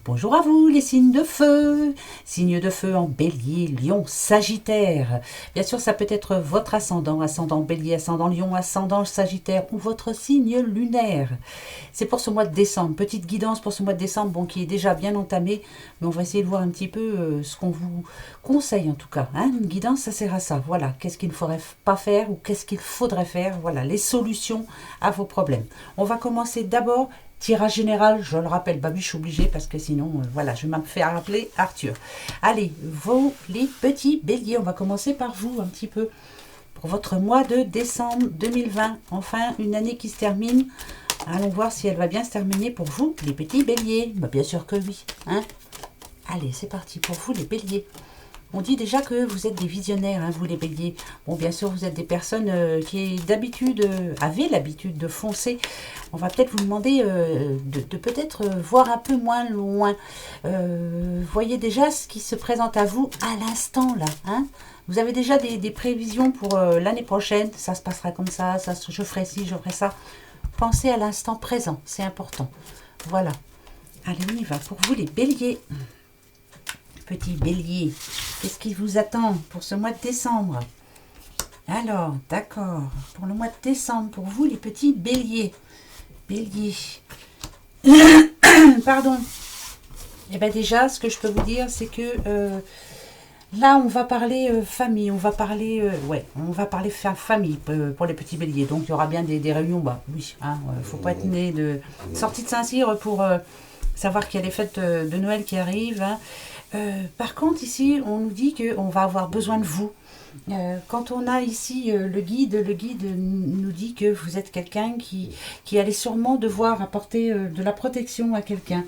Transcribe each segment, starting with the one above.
Bonjour à vous les signes de feu, signes de feu en bélier, lion, sagittaire. Bien sûr ça peut être votre ascendant, ascendant bélier, ascendant lion, ascendant sagittaire ou votre signe lunaire. C'est pour ce mois de décembre, petite guidance pour ce mois de décembre, bon qui est déjà bien entamé, mais on va essayer de voir un petit peu ce qu'on vous conseille en tout cas. Hein. Une guidance ça sert à ça, voilà, qu'est-ce qu'il ne faudrait pas faire ou qu'est-ce qu'il faudrait faire, voilà, les solutions à vos problèmes. On va commencer d'abord. Tirage général, je le rappelle, bah oui, je suis obligée parce que sinon, voilà, je vais me faire appeler Arthur. Allez, vous les petits béliers, on va commencer par vous un petit peu. Pour votre mois de décembre 2020, enfin une année qui se termine. Allons voir si elle va bien se terminer pour vous, les petits béliers. Bah, bien sûr que oui. Hein. Allez, c'est parti pour vous les béliers. On dit déjà que vous êtes des visionnaires, hein, vous les béliers. Bon, bien sûr, vous êtes des personnes qui d'habitude avaient l'habitude de foncer. On va peut-être vous demander de peut-être voir un peu moins loin. Voyez déjà ce qui se présente à vous à l'instant, là. Hein. Vous avez déjà des prévisions pour l'année prochaine. Ça se passera comme ça, je ferai ci, je ferai ça. Pensez à l'instant présent, c'est important. Voilà. Allez, on y va. Pour vous, les béliers. Petit bélier, qu'est-ce qui vous attend pour ce mois de décembre? Alors, d'accord, pour le mois de décembre, pour vous les petits béliers. Bélier. Pardon. Eh bien déjà, ce que je peux vous dire, c'est que là, on va parler famille, on va parler, famille pour les petits béliers. Donc, il y aura bien des réunions, bah oui, hein, faut pas être né de sortie de Saint-Cyr pour savoir qu'il y a les fêtes de Noël qui arrivent, hein. Par contre, ici, on nous dit qu'on va avoir besoin de vous. Quand on a ici le guide nous dit que vous êtes quelqu'un qui allait sûrement devoir apporter de la protection à quelqu'un.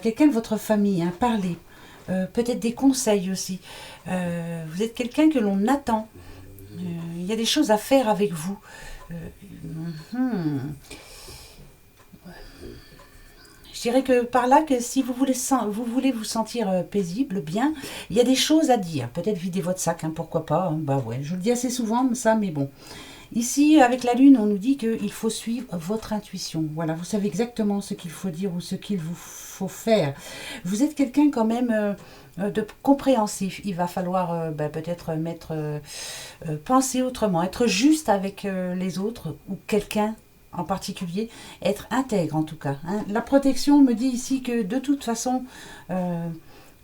Quelqu'un de votre famille, hein, parler. Peut-être des conseils aussi. Vous êtes quelqu'un que l'on attend. Il y a des choses à faire avec vous. Je dirais que par là, que si vous voulez vous sentir paisible, bien, il y a des choses à dire. Peut-être vider votre sac, hein, pourquoi pas. Hein, bah ouais, je le dis assez souvent, ça, mais bon. Ici, avec la Lune, on nous dit qu'il faut suivre votre intuition. Voilà, vous savez exactement ce qu'il faut dire ou ce qu'il vous faut faire. Vous êtes quelqu'un quand même de compréhensif. Il va falloir peut-être penser autrement, être juste avec les autres ou quelqu'un en particulier, être intègre en tout cas. Hein. La protection me dit ici que de toute façon,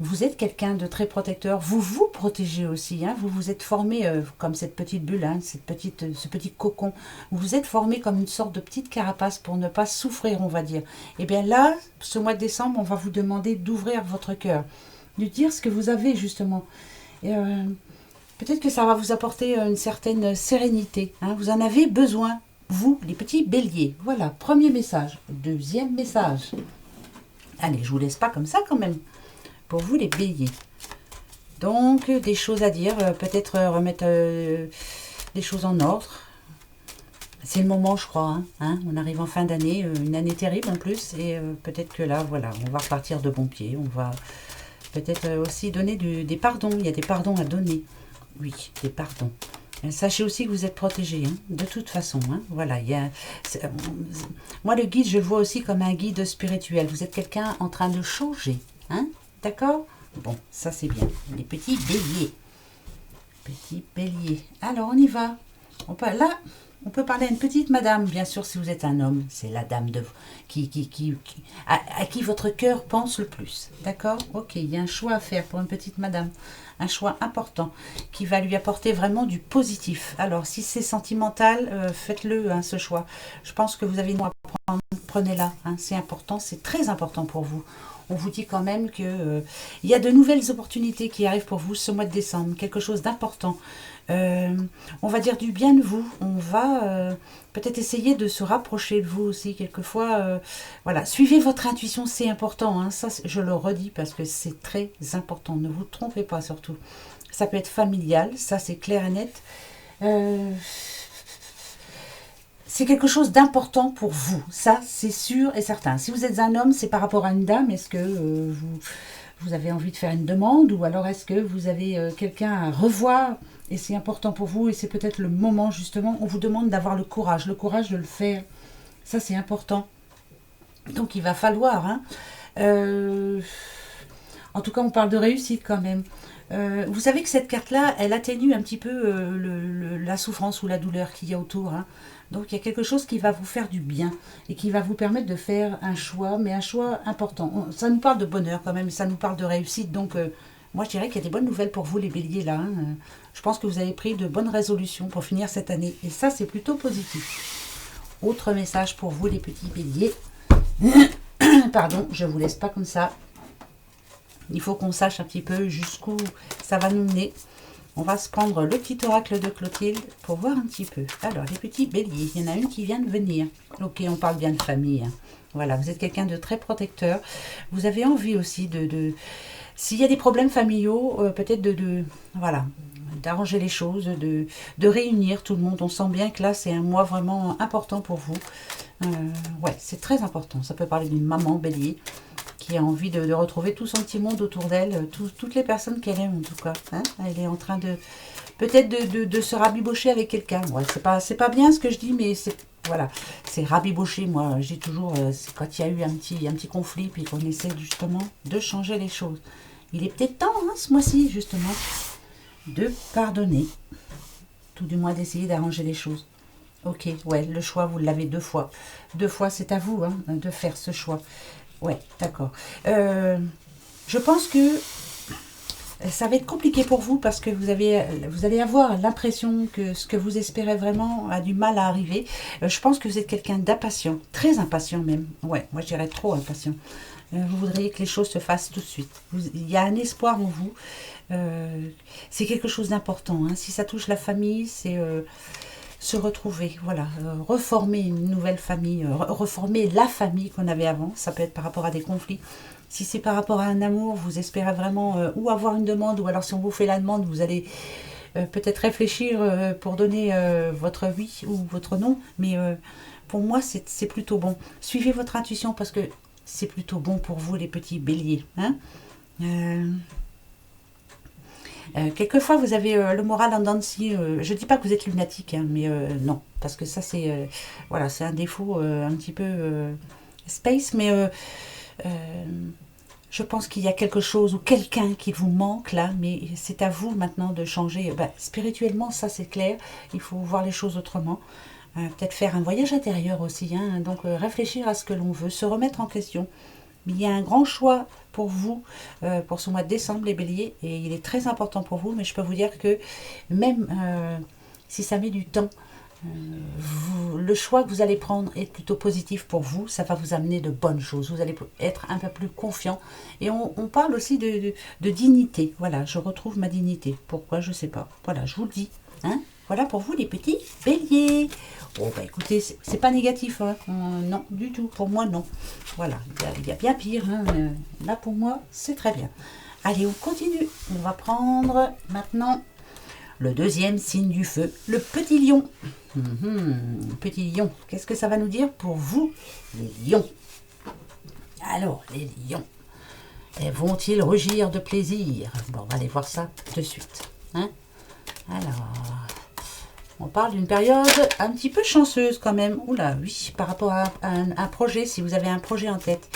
vous êtes quelqu'un de très protecteur. Vous vous protégez aussi. Hein. Vous vous êtes formé comme cette petite bulle, hein, ce petit cocon. Vous vous êtes formé comme une sorte de petite carapace pour ne pas souffrir, on va dire. Et bien là, ce mois de décembre, on va vous demander d'ouvrir votre cœur, de dire ce que vous avez justement. Peut-être que ça va vous apporter une certaine sérénité. Hein. Vous en avez besoin. Vous, les petits béliers. Voilà, premier message. Deuxième message. Allez, je vous laisse pas comme ça quand même. Pour vous, les béliers. Donc, des choses à dire. Peut-être remettre des choses en ordre. C'est le moment, je crois. Hein. On arrive en fin d'année. Une année terrible en plus. Et peut-être que là, voilà, on va repartir de bon pied. On va peut-être aussi donner des pardons. Il y a des pardons à donner. Oui, des pardons. Sachez aussi que vous êtes protégé, hein, de toute façon. Hein, voilà, moi, le guide, je le vois aussi comme un guide spirituel. Vous êtes quelqu'un en train de changer. Hein, d'accord? Bon, ça c'est bien. Les petits béliers. Petits béliers. Alors, on y va. On peut parler à une petite madame, bien sûr, si vous êtes un homme. C'est la dame à qui votre cœur pense le plus. D'accord? Ok, il y a un choix à faire pour une petite madame. Un choix important qui va lui apporter vraiment du positif. Alors, si c'est sentimental, faites-le, hein, ce choix. Je pense que vous avez une à prendre. Prenez-la. Hein, c'est important, c'est très important pour vous. On vous dit quand même que il y a de nouvelles opportunités qui arrivent pour vous ce mois de décembre. Quelque chose d'important. On va dire du bien de vous. On va peut-être essayer de se rapprocher de vous aussi quelquefois. Voilà, suivez votre intuition, c'est important. Hein. Ça, je le redis parce que c'est très important. Ne vous trompez pas surtout. Ça peut être familial, ça c'est clair et net. C'est quelque chose d'important pour vous. Ça, c'est sûr et certain. Si vous êtes un homme, c'est par rapport à une dame. Est-ce que vous avez envie de faire une demande ou alors est-ce que vous avez quelqu'un à revoir et c'est important pour vous et c'est peut-être le moment justement, on vous demande d'avoir le courage de le faire. Ça c'est important. Donc il va falloir Euh, En tout cas, on parle de réussite quand même. Vous savez que cette carte-là, elle atténue un petit peu la souffrance ou la douleur qu'il y a autour, hein. Donc il y a quelque chose qui va vous faire du bien et qui va vous permettre de faire un choix, mais un choix important. Ça nous parle de bonheur quand même, ça nous parle de réussite. Donc moi je dirais qu'il y a des bonnes nouvelles pour vous les béliers là, hein. Je pense que vous avez pris de bonnes résolutions pour finir cette année. Et ça c'est plutôt positif. Autre message pour vous les petits béliers. Pardon, je vous laisse pas comme ça. Il faut qu'on sache un petit peu jusqu'où ça va nous mener. On va se prendre le petit oracle de Clotilde pour voir un petit peu. Alors, les petits béliers, il y en a une qui vient de venir. Ok, on parle bien de famille, hein. Voilà, vous êtes quelqu'un de très protecteur. Vous avez envie aussi s'il y a des problèmes familiaux, peut-être voilà, d'arranger les choses, de réunir tout le monde. On sent bien que là, c'est un mois vraiment important pour vous. Ouais, c'est très important. Ça peut parler d'une maman bélier qui a envie de retrouver tout son petit monde autour d'elle, toutes les personnes qu'elle aime en tout cas, hein. Elle est en train de peut-être de se rabibocher avec quelqu'un. Ouais, c'est pas bien ce que je dis, mais c'est voilà, c'est rabibocher. Moi, j'ai toujours, c'est quand il y a eu un petit conflit, puis qu'on essaie justement de changer les choses. Il est peut-être temps, hein, ce mois-ci, justement, de pardonner, tout du moins d'essayer d'arranger les choses. Ok, ouais, le choix, vous l'avez 2 fois. 2 fois, c'est à vous, hein, de faire ce choix. Ouais, d'accord. Je pense que ça va être compliqué pour vous parce que vous allez avoir l'impression que ce que vous espérez vraiment a du mal à arriver. Je pense que vous êtes quelqu'un d'impatient, très impatient même. Ouais, moi je dirais trop impatient. Vous voudriez que les choses se fassent tout de suite. Il y a un espoir en vous. C'est quelque chose d'important, hein. Si ça touche la famille, c'est se retrouver, voilà, reformer une nouvelle famille, reformer la famille qu'on avait avant. Ça peut être par rapport à des conflits. Si c'est par rapport à un amour, vous espérez vraiment ou avoir une demande, ou alors si on vous fait la demande, vous allez peut-être réfléchir pour donner votre oui ou votre non. Mais pour moi, c'est plutôt bon. Suivez votre intuition parce que c'est plutôt bon pour vous, les petits béliers, hein. Quelquefois, vous avez le moral en dents de scie. Je ne dis pas que vous êtes lunatique, hein, mais non, parce que ça, c'est voilà, c'est un défaut un petit peu space, mais je pense qu'il y a quelque chose ou quelqu'un qui vous manque là, mais c'est à vous maintenant de changer. Spirituellement, ça c'est clair, il faut voir les choses autrement. Peut-être faire un voyage intérieur aussi, hein, donc réfléchir à ce que l'on veut, se remettre en question. Il y a un grand choix pour vous pour ce mois de décembre, les béliers, et il est très important pour vous, mais je peux vous dire que même si ça met du temps, le choix que vous allez prendre est plutôt positif pour vous, ça va vous amener de bonnes choses, vous allez être un peu plus confiant, et on parle aussi de dignité, voilà, je retrouve ma dignité, pourquoi, je sais pas, voilà, je vous le dis, hein. Voilà pour vous les petits béliers. Bon bah écoutez, c'est pas négatif, hein. Non, du tout, pour moi non. Voilà, il y a bien pire, hein. Là pour moi, c'est très bien. Allez, on continue. On va prendre maintenant le deuxième signe du feu, le petit lion. Petit lion, qu'est-ce que ça va nous dire pour vous, les lions? Alors, les lions, vont-ils rugir de plaisir? Bon, on va aller voir ça de suite, hein. Alors, on parle d'une période un petit peu chanceuse quand même. Oula, oui, par rapport à un projet, si vous avez un projet en tête,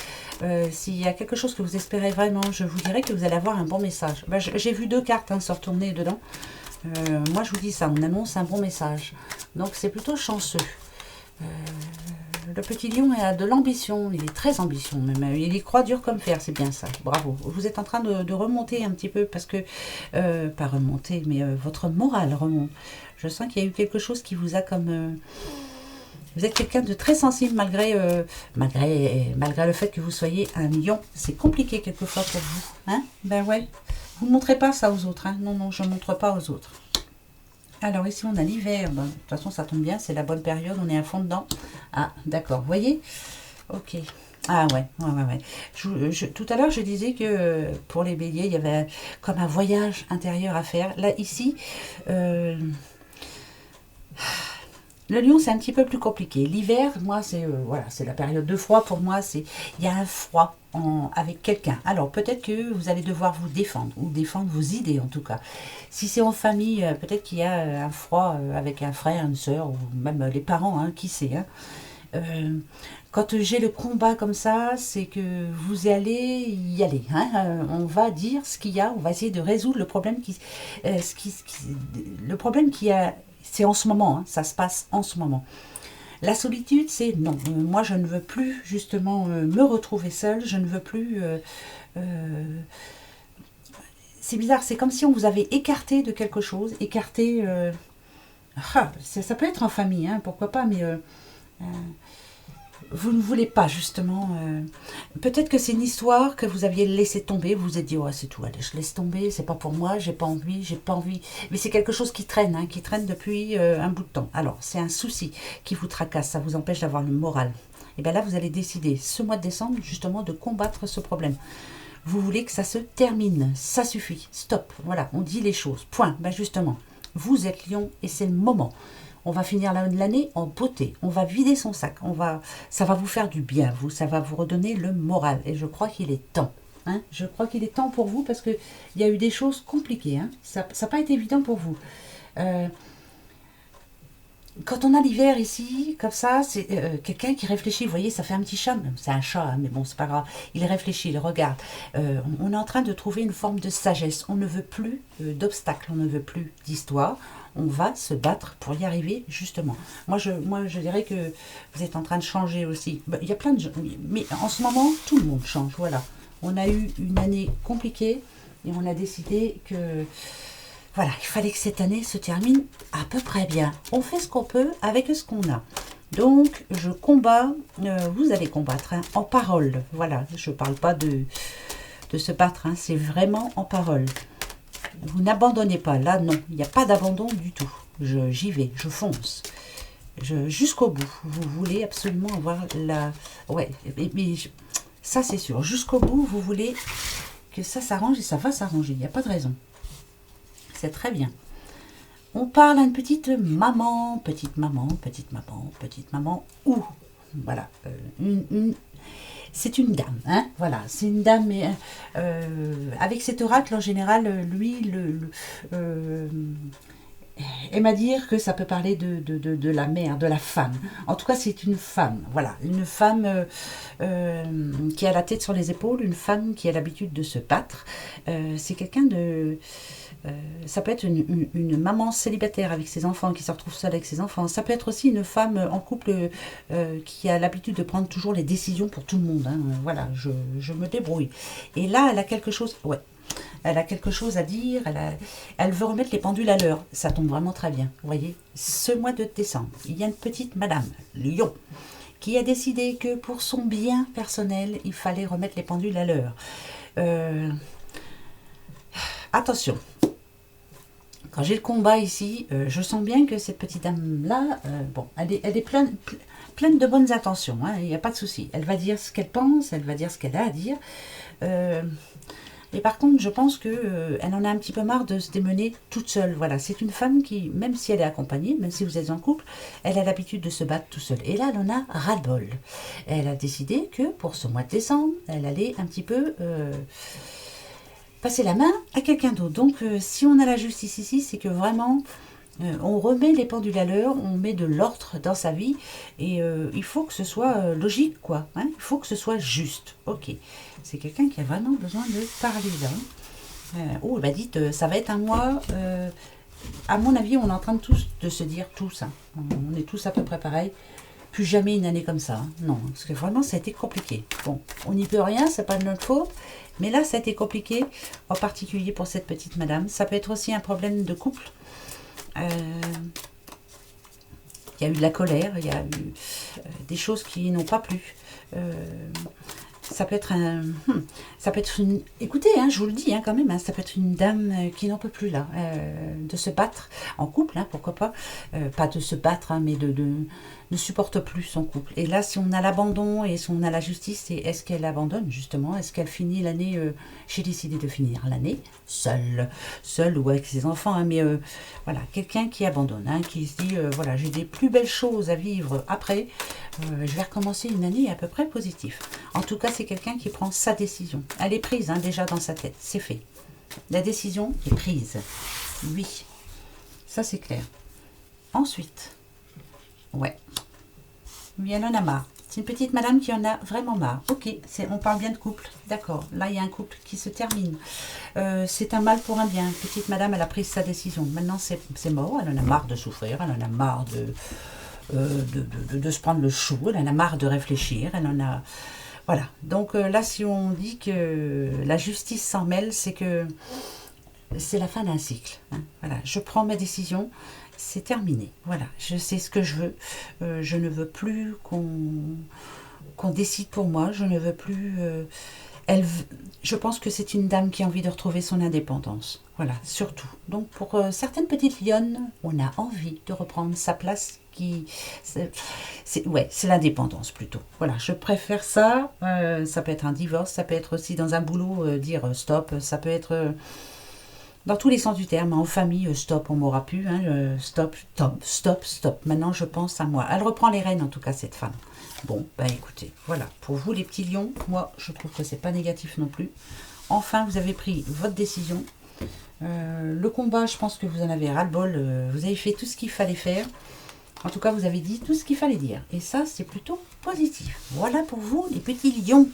s'il y a quelque chose que vous espérez vraiment, je vous dirais que vous allez avoir un bon message. J'ai vu 2 cartes se retourner dedans. Moi, je vous dis ça, on annonce un bon message. Donc, c'est plutôt chanceux. Le petit lion a de l'ambition, il est très ambitieux même, il y croit dur comme fer, c'est bien ça, bravo. Vous êtes en train de remonter un petit peu parce que, pas remonter, mais votre morale remonte. Je sens qu'il y a eu quelque chose qui vous a comme... vous êtes quelqu'un de très sensible malgré le fait que vous soyez un lion. C'est compliqué quelquefois pour vous, hein. Ben ouais, vous ne montrez pas ça aux autres, hein. Non, non, je ne montre pas aux autres. Alors ici on a l'hiver, de toute façon ça tombe bien, c'est la bonne période, on est à fond dedans. Ah d'accord, vous voyez? Ok. Ah ouais. Tout à l'heure je disais que pour les béliers il y avait comme un voyage intérieur à faire. Là ici, le lion c'est un petit peu plus compliqué. L'hiver, moi c'est voilà, c'est la période de froid pour moi, il y a un froid avec quelqu'un. Alors peut-être que vous allez devoir vous défendre ou défendre vos idées en tout cas. Si c'est en famille, peut-être qu'il y a un froid avec un frère, une sœur ou même les parents, hein, qui sait, hein. Quand j'ai le combat comme ça, c'est que vous allez y aller. Hein. On va dire ce qu'il y a, on va essayer de résoudre le problème le problème qui a, c'est en ce moment, hein, ça se passe en ce moment. La solitude, c'est non. Moi, je ne veux plus justement me retrouver seule. Je ne veux plus. C'est bizarre. C'est comme si on vous avait écarté de quelque chose, écarté. Ça peut être en famille, hein, pourquoi pas, mais vous ne voulez pas justement. Peut-être que c'est une histoire que vous aviez laissé tomber. Vous vous êtes dit, ouais, c'est tout, allez, je laisse tomber. C'est pas pour moi. J'ai pas envie. J'ai pas envie. Mais c'est quelque chose qui traîne, hein, qui traîne depuis un bout de temps. Alors, c'est un souci qui vous tracasse. Ça vous empêche d'avoir le moral. Et bien là, vous allez décider ce mois de décembre justement de combattre ce problème. Vous voulez que ça se termine. Ça suffit. Stop. Voilà, on dit les choses. Point. Ben justement, vous êtes lion et c'est le moment. On va finir l'année en beauté. On va vider son sac. Ça va vous faire du bien, vous. Ça va vous redonner le moral. Et je crois qu'il est temps. Hein, je crois qu'il est temps pour vous parce qu'il y a eu des choses compliquées. Hein. Ça n'a pas été évident pour vous. Quand on a l'hiver ici, comme ça, c'est quelqu'un qui réfléchit. Vous voyez, ça fait un petit chat. C'est un chat, hein, mais bon, c'est pas grave. Il réfléchit, il regarde. On est en train de trouver une forme de sagesse. On ne veut plus d'obstacles, on ne veut plus d'histoire. On va se battre pour y arriver, justement. Moi, je dirais que vous êtes en train de changer aussi. Il y a plein de gens, mais en ce moment, tout le monde change. Voilà. On a eu une année compliquée et on a décidé que voilà, il fallait que cette année se termine à peu près bien. On fait ce qu'on peut avec ce qu'on a. Donc, je combats, vous allez combattre hein, en parole. Voilà, je ne parle pas de se battre, hein, c'est vraiment en parole. Vous n'abandonnez pas, là non, il n'y a pas d'abandon du tout. J'y vais, je fonce. Jusqu'au bout, vous voulez absolument avoir la... Ouais, mais ça c'est sûr, jusqu'au bout, vous voulez que ça s'arrange et ça va s'arranger, il n'y a pas de raison. C'est très bien. On parle à une petite maman, ou voilà, c'est une dame, hein, voilà, c'est une dame, mais avec cet oracle en général, lui, elle m'a dit que ça peut parler de la mère, de la femme. En tout cas, c'est une femme, voilà, une femme qui a la tête sur les épaules, une femme qui a l'habitude de se battre. C'est quelqu'un de... ça peut être une maman célibataire avec ses enfants qui se retrouve seule avec ses enfants. Ça peut être aussi une femme en couple qui a l'habitude de prendre toujours les décisions pour tout le monde. Hein. Voilà, je me débrouille. Et là, elle a quelque chose... Ouais. Elle a quelque chose à dire, elle veut remettre les pendules à l'heure. Ça tombe vraiment très bien. Vous voyez, ce mois de décembre, il y a une petite madame, Lion, qui a décidé que pour son bien personnel, il fallait remettre les pendules à l'heure. Attention, quand j'ai le combat ici, je sens bien que cette petite dame-là, bon, elle est pleine de bonnes intentions, hein, il n'y a pas de souci. Elle va dire ce qu'elle pense, elle va dire ce qu'elle a à dire. Et par contre, je pense qu'elle en a un petit peu marre de se démener toute seule. Voilà, c'est une femme qui, même si elle est accompagnée, même si vous êtes en couple, elle a l'habitude de se battre toute seule. Et là, elle en a ras-le-bol. Elle a décidé que pour ce mois de décembre, elle allait un petit peu passer la main à quelqu'un d'autre. Donc, si on a la justice ici, c'est que vraiment... on remet les pendules à l'heure, on met de l'ordre dans sa vie et il faut que ce soit logique, quoi. Hein, il faut que ce soit juste. Ok. C'est quelqu'un qui a vraiment besoin de parler là. Oh, bah dites, ça va être un mois. À mon avis, on est en train de se dire tous. Hein. On est tous à peu près pareil. Plus jamais une année comme ça. Hein. Non, parce que vraiment, ça a été compliqué. Bon, on n'y peut rien, c'est pas de notre faute. Mais là, ça a été compliqué, en particulier pour cette petite madame. Ça peut être aussi un problème de couple. Il y a eu de la colère, il y a eu des choses qui n'ont pas plu. Ça peut être une... Écoutez, hein, je vous le dis hein, quand même, hein, ça peut être une dame qui n'en peut plus là, de se battre en couple, hein, pourquoi pas. Pas de se battre, hein, mais ne supporte plus son couple. Et là, si on a l'abandon et si on a la justice, c'est est-ce qu'elle abandonne justement? Est-ce qu'elle finit l'année j'ai décidé de finir l'année seule ou avec ses enfants, hein, mais voilà, quelqu'un qui abandonne, hein, qui se dit voilà, j'ai des plus belles choses à vivre après, je vais recommencer une année à peu près positive. En tout cas, c'est quelqu'un qui prend sa décision. Elle est prise hein, déjà dans sa tête, c'est fait. La décision est prise. Oui, ça c'est clair. Ensuite, ouais. Mais elle en a marre. C'est une petite madame qui en a vraiment marre. Ok, on parle bien de couple. D'accord. Là, il y a un couple qui se termine. C'est un mal pour un bien. Petite madame, elle a pris sa décision. Maintenant, c'est mort. Elle en a marre de souffrir. Elle en a marre de se prendre le chou. Elle en a marre de réfléchir. Elle en a... Voilà. Donc là, si on dit que la justice s'en mêle, c'est que c'est la fin d'un cycle. Hein. Voilà. Je prends ma décision. C'est terminé. Voilà. Je sais ce que je veux. Je ne veux plus qu'on décide pour moi. Je ne veux plus... je pense que c'est une dame qui a envie de retrouver son indépendance. Voilà, surtout. Donc pour certaines petites lionnes, on a envie de reprendre sa place c'est l'indépendance plutôt. Voilà, je préfère ça. Ça peut être un divorce, ça peut être aussi dans un boulot, dire stop, ça peut être dans tous les sens du terme. En famille, stop, on m'aura pu. Hein, stop, stop, stop, stop. Maintenant, je pense à moi. Elle reprend les rênes, en tout cas, cette femme. Bon, ben écoutez, voilà. Pour vous, les petits lions, moi, je trouve que c'est pas négatif non plus. Enfin, vous avez pris votre décision. Le combat, je pense que vous en avez ras-le-bol. Vous avez fait tout ce qu'il fallait faire. En tout cas, vous avez dit tout ce qu'il fallait dire. Et ça, c'est plutôt positif. Voilà pour vous, les petits lions.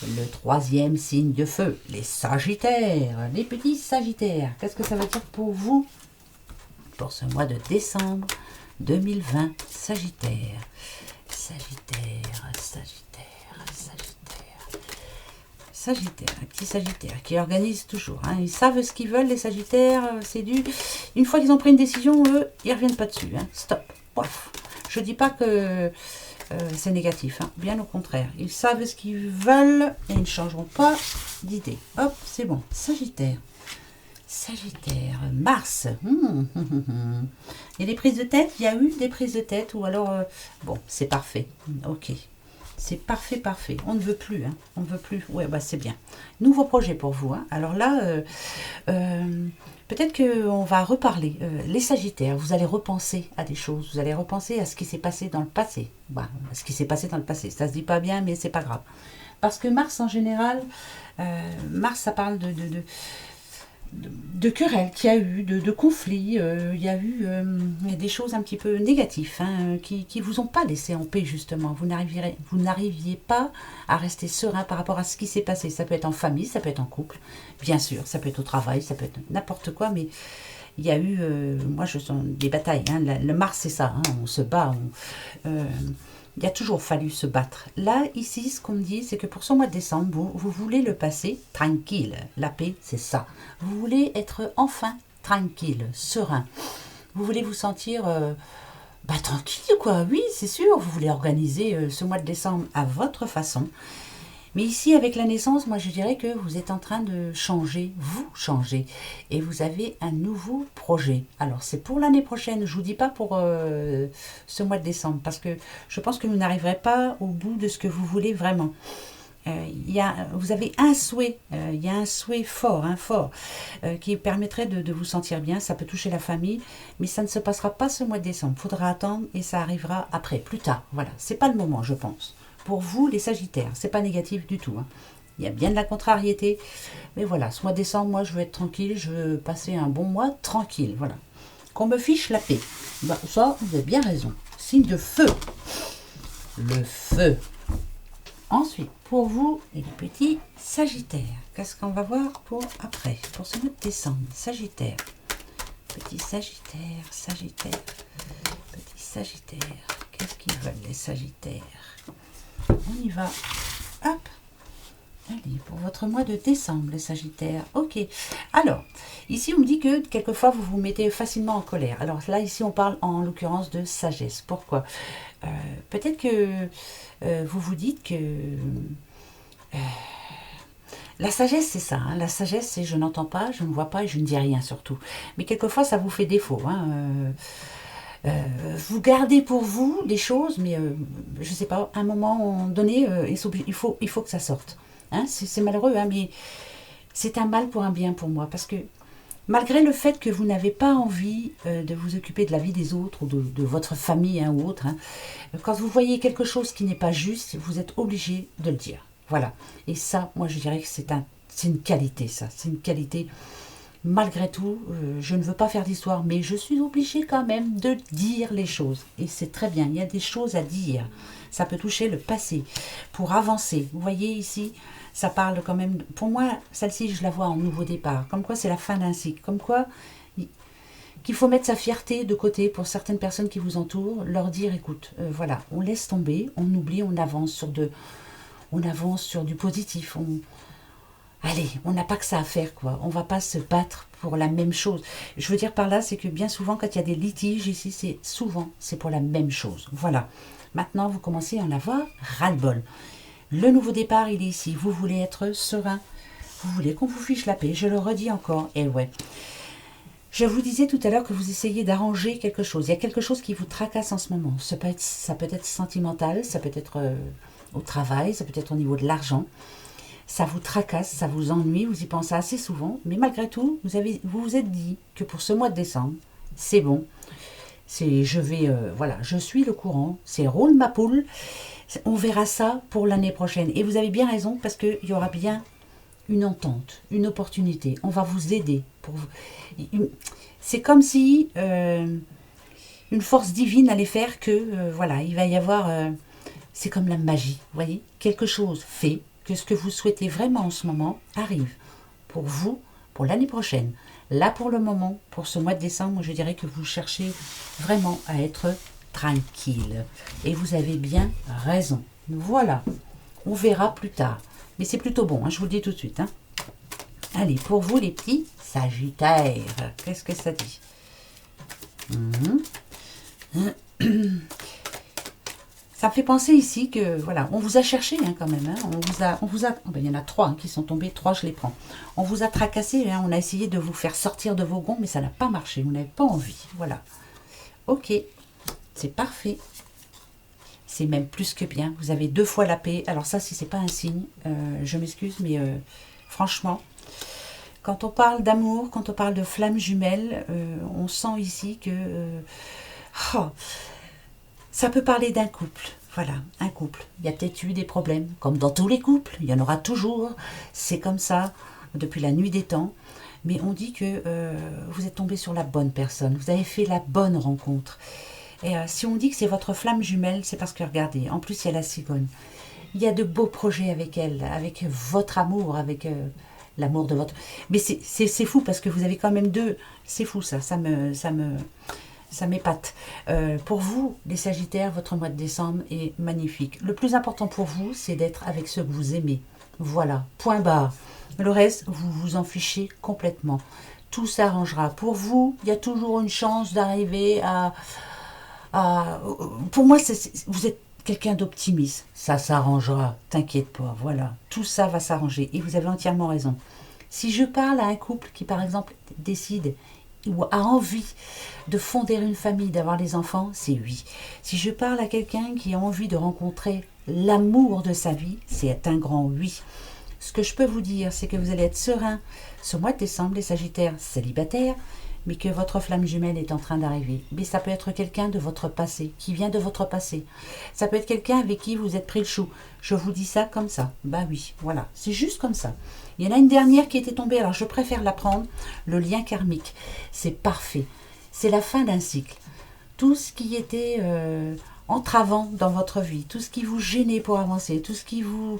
Le troisième signe de feu, les sagittaires. Les petits sagittaires. Qu'est-ce que ça veut dire pour vous? Pour ce mois de décembre 2020, Sagittaire. Sagittaire, Sagittaire, Sagittaire. Sagittaire, un petit Sagittaire qui organise toujours. Hein. Ils savent ce qu'ils veulent, les Sagittaires. C'est du... Une fois qu'ils ont pris une décision, eux, ils ne reviennent pas dessus. Hein. Stop. Ouf. Je ne dis pas que c'est négatif. Hein. Bien au contraire. Ils savent ce qu'ils veulent et ils ne changeront pas d'idée. Hop, c'est bon. Sagittaire. Sagittaire, Mars. Il y a des prises de tête. Il y a eu des prises de tête. Ou alors, bon, c'est parfait. Ok. C'est parfait, parfait. On ne veut plus. Hein. On ne veut plus. Ouais, bah c'est bien. Nouveau projet pour vous. Hein. Alors là, peut-être qu'on va reparler. Les Sagittaires, vous allez repenser à des choses. Vous allez repenser à ce qui s'est passé dans le passé. Bah, ce qui s'est passé dans le passé. Ça se dit pas bien, mais c'est pas grave. Parce que Mars, en général, Mars, ça parle de querelles qu'il y a eu, de conflits, il y a eu des choses un petit peu négatives hein, qui vous ont pas laissé en paix justement. Vous n'arriviez pas à rester serein par rapport à ce qui s'est passé. Ça peut être en famille, ça peut être en couple, bien sûr, ça peut être au travail, ça peut être n'importe quoi, mais il y a eu, moi je sens des batailles. Hein, le Mars c'est ça, hein, on se bat, il a toujours fallu se battre. Là, ici, ce qu'on me dit, c'est que pour ce mois de décembre, vous voulez le passer tranquille. La paix, c'est ça. Vous voulez être enfin tranquille, serein. Vous voulez vous sentir tranquille, quoi. Oui, c'est sûr. Vous voulez organiser ce mois de décembre à votre façon. Mais ici, avec la naissance, moi, je dirais que vous êtes en train de changer, vous changez, et vous avez un nouveau projet. Alors, c'est pour l'année prochaine, je ne vous dis pas pour ce mois de décembre, parce que je pense que vous n'arriverez pas au bout de ce que vous voulez vraiment. Vous avez un souhait, il y a un souhait fort, qui permettrait de vous sentir bien. Ça peut toucher la famille, mais ça ne se passera pas ce mois de décembre. Il faudra attendre et ça arrivera après, plus tard. Voilà, c'est pas le moment, je pense. Pour vous, les Sagittaires, c'est pas négatif du tout. Hein. Il y a bien de la contrariété, mais voilà, ce mois de décembre, moi, je veux être tranquille, je veux passer un bon mois tranquille. Voilà, qu'on me fiche la paix. Bah, ça, vous avez bien raison. Signe de feu, le feu. Ensuite, pour vous, les petits Sagittaires, qu'est-ce qu'on va voir pour après, pour ce mois de décembre? Sagittaire, petit Sagittaire, Sagittaire, petit Sagittaire. Qu'est-ce qu'ils veulent, les Sagittaires? On y va. Hop. Allez, pour votre mois de décembre, les Sagittaires. Ok. Alors, ici, on me dit que quelquefois, vous vous mettez facilement en colère. Alors là, ici, on parle en l'occurrence de sagesse. Pourquoi? Peut-être que vous vous dites que... la sagesse, c'est ça. Hein. La sagesse, c'est je n'entends pas, je ne vois pas et je ne dis rien surtout. Mais quelquefois, ça vous fait défaut. Hein. Vous gardez pour vous des choses, mais je ne sais pas, à un moment donné, il faut que ça sorte. Hein, c'est malheureux, hein, mais c'est un mal pour un bien pour moi. Parce que malgré le fait que vous n'avez pas envie de vous occuper de la vie des autres ou de votre famille hein, ou autre, hein, quand vous voyez quelque chose qui n'est pas juste, vous êtes obligé de le dire. Voilà. Et ça, moi je dirais que c'est une qualité, ça. C'est une qualité. malgré tout, je ne veux pas faire d'histoire, mais je suis obligée quand même de dire les choses. Et c'est très bien, il y a des choses à dire. Ça peut toucher le passé pour avancer. Vous voyez ici, ça parle quand même... Pour moi, celle-ci, je la vois en nouveau départ. Comme quoi, c'est la fin d'un cycle. Comme quoi, qu'il faut mettre sa fierté de côté pour certaines personnes qui vous entourent. Leur dire, écoute, voilà, on laisse tomber, on oublie, on avance sur du positif. Allez, on n'a pas que ça à faire, quoi. On ne va pas se battre pour la même chose. Je veux dire par là, c'est que bien souvent, quand il y a des litiges ici, c'est pour la même chose. Voilà. Maintenant, vous commencez à en avoir ras-le-bol. Le nouveau départ, il est ici. Vous voulez être serein. Vous voulez qu'on vous fiche la paix. Je le redis encore. Et ouais. Je vous disais tout à l'heure que vous essayez d'arranger quelque chose. Il y a quelque chose qui vous tracasse en ce moment. Ça peut être sentimental, ça peut être au travail, ça peut être au niveau de l'argent. Ça vous tracasse, ça vous ennuie, vous y pensez assez souvent, mais malgré tout, vous vous êtes dit que pour ce mois de décembre, c'est bon, je suis le courant, c'est roule ma poule, on verra ça pour l'année prochaine. Et vous avez bien raison, parce qu'il y aura bien une entente, une opportunité, on va vous aider. C'est comme si une force divine allait faire que, il va y avoir, c'est comme la magie, vous voyez, quelque chose fait, que ce que vous souhaitez vraiment en ce moment arrive pour vous, pour l'année prochaine. Là, pour le moment, pour ce mois de décembre, je dirais que vous cherchez vraiment à être tranquille. Et vous avez bien raison. Voilà, on verra plus tard. Mais c'est plutôt bon, je vous le dis tout de suite. Allez, pour vous les petits Sagittaires, qu'est-ce que ça dit? Ça me fait penser ici que, voilà, on vous a cherché quand même. Il y en a 3 qui sont tombés, 3 je les prends. On vous a tracassé, on a essayé de vous faire sortir de vos gonds, mais ça n'a pas marché, vous n'avez pas envie. Voilà. Ok, c'est parfait. C'est même plus que bien. Vous avez 2 fois la paix. Alors ça, si c'est pas un signe, je m'excuse, mais franchement, quand on parle d'amour, quand on parle de flammes jumelles, on sent ici que... ça peut parler d'un couple, voilà, un couple. Il y a peut-être eu des problèmes, comme dans tous les couples, il y en aura toujours. C'est comme ça, depuis la nuit des temps. Mais on dit que vous êtes tombé sur la bonne personne, vous avez fait la bonne rencontre. Et si on dit que c'est votre flamme jumelle, c'est parce que, regardez, en plus il y a la cigogne. Il y a de beaux projets avec elle, avec votre amour, avec l'amour de votre... Mais c'est fou, parce que vous avez quand même 2... C'est fou ça m'épate. Pour vous, les Sagittaires, votre mois de décembre est magnifique. Le plus important pour vous, c'est d'être avec ceux que vous aimez. Voilà, point barre. Le reste, vous vous en fichez complètement. Tout s'arrangera. Pour vous, il y a toujours une chance d'arriver à... Pour moi, vous êtes quelqu'un d'optimiste. Ça s'arrangera, t'inquiète pas. Voilà, tout ça va s'arranger. Et vous avez entièrement raison. Si je parle à un couple qui, par exemple, décide... ou a envie de fonder une famille, d'avoir des enfants, c'est oui. Si je parle à quelqu'un qui a envie de rencontrer l'amour de sa vie, c'est un grand oui. Ce que je peux vous dire, c'est que vous allez être serein ce mois de décembre, les Sagittaires célibataires, mais que votre flamme jumelle est en train d'arriver. Mais ça peut être quelqu'un de votre passé, qui vient de votre passé. Ça peut être quelqu'un avec qui vous êtes pris le chou. Je vous dis ça comme ça. Bah oui, voilà, c'est juste comme ça. Il y en a une dernière qui était tombée, alors je préfère la prendre, le lien karmique. C'est parfait. C'est la fin d'un cycle. Tout ce qui était entravant dans votre vie, tout ce qui vous gênait pour avancer, tout ce qui vous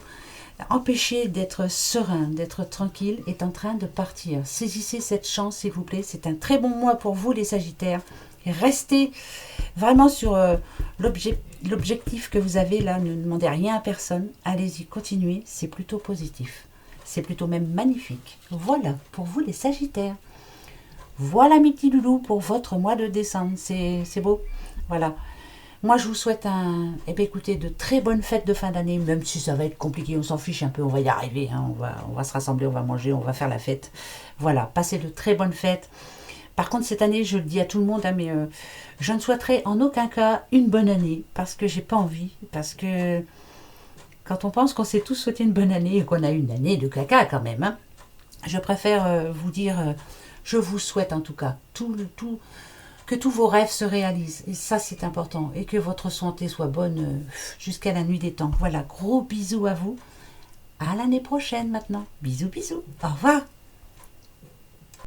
empêchait d'être serein, d'être tranquille, est en train de partir. Saisissez cette chance, s'il vous plaît. C'est un très bon mois pour vous, les Sagittaires. Et restez vraiment sur l'objectif que vous avez là. Ne demandez rien à personne. Allez-y, continuez. C'est plutôt positif. C'est plutôt même magnifique. Voilà, pour vous les Sagittaires. Voilà mes petits loulous pour votre mois de décembre. C'est beau. Voilà. Moi, je vous souhaite écoutez, de très bonnes fêtes de fin d'année, même si ça va être compliqué, on s'en fiche un peu, on va y arriver. On va se rassembler, on va manger, on va faire la fête. Voilà, passez de très bonnes fêtes. Par contre, cette année, je le dis à tout le monde, mais je ne souhaiterais en aucun cas une bonne année, parce que j'ai pas envie, parce que... Quand on pense qu'on s'est tous souhaité une bonne année et qu'on a eu une année de caca quand même, je préfère vous dire, je vous souhaite en tout cas que tous vos rêves se réalisent. Et ça, c'est important. Et que votre santé soit bonne jusqu'à la nuit des temps. Voilà, gros bisous à vous. À l'année prochaine maintenant. Bisous, bisous. Au revoir.